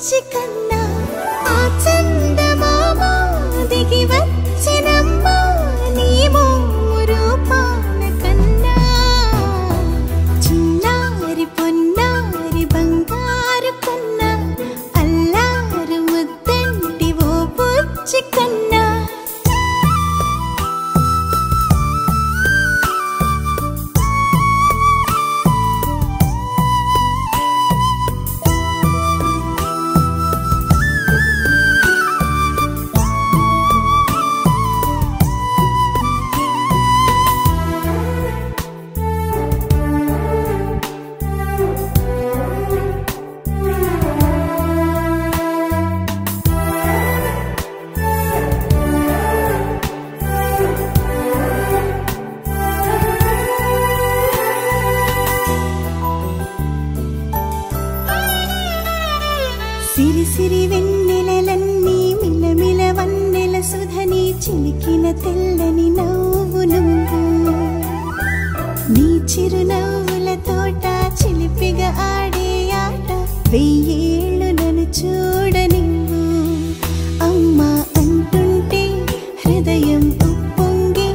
బుచ్చి కన్నా ఆ చందమామ దిగి వచ్చినమ్మా నీ రూపాల కన్నా చిన్నారి పొన్నారి బంగారు కన్నా అల్లారు ముద్దంటి ఓ బుచ్చి కన్నా సిరి సిరి వెన్నెలలన్నీ మిలమిల వన్నెల సుధని చిలికిన తెల్లని నవ్వు నువ్వు నీ చిరునవ్వుల తోట చిలిపిగా ఆడే ఆట వెయ్యేళ్ళు నన్ను చూడ నువ్వు అమ్మా అంటుంటే హృదయం ఉప్పొంగి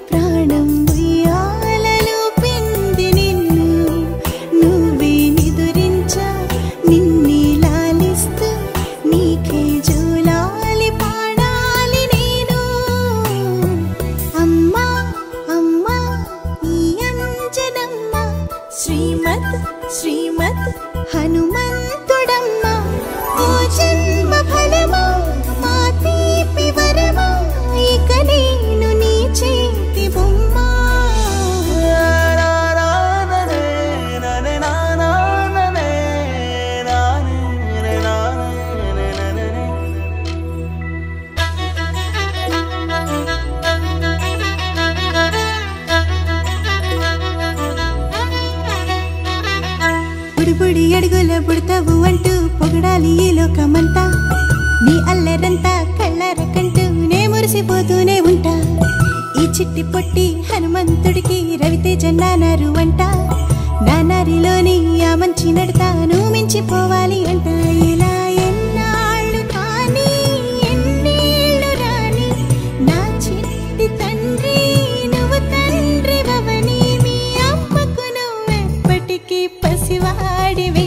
ప్రాణం ఉయ్యాలలో పిండి నిన్ను నువ్వే నిదురించా నిన్నే నీకే జూలాలి పాడాలి నేను అమ్మా అమ్మా ఈ అంజనమ్మ శ్రీమత్ శ్రీమత్ హనుమంతుడమ్మ ఓ జన్మ ఫలమా మా తీపి వరమా ఇక నేను నీ చేతి బొమ్మ బుడి అడుగుల బుడతావు అంటూ పొగడాలి ఈ లోకమంతా నీ అల్లరంతా కళ్ళరకంటూ నే మురిసిపోతూనే ఉంటా ఈ చిట్టి పొట్టి హనుమంతుడికి రవితేజ నానారు అంట నానారిలోని ఆ మంచి నడతాను మించిపోవాలి అంట ఇలా ఎన్నాళ్ళు కానీ ఎన్నేళ్ళు రాని నా చిట్టి తండ్రి నువ్వు తండ్రి వవని మీ అమ్మకు నువ్వెప్పటికీ పసివాడివి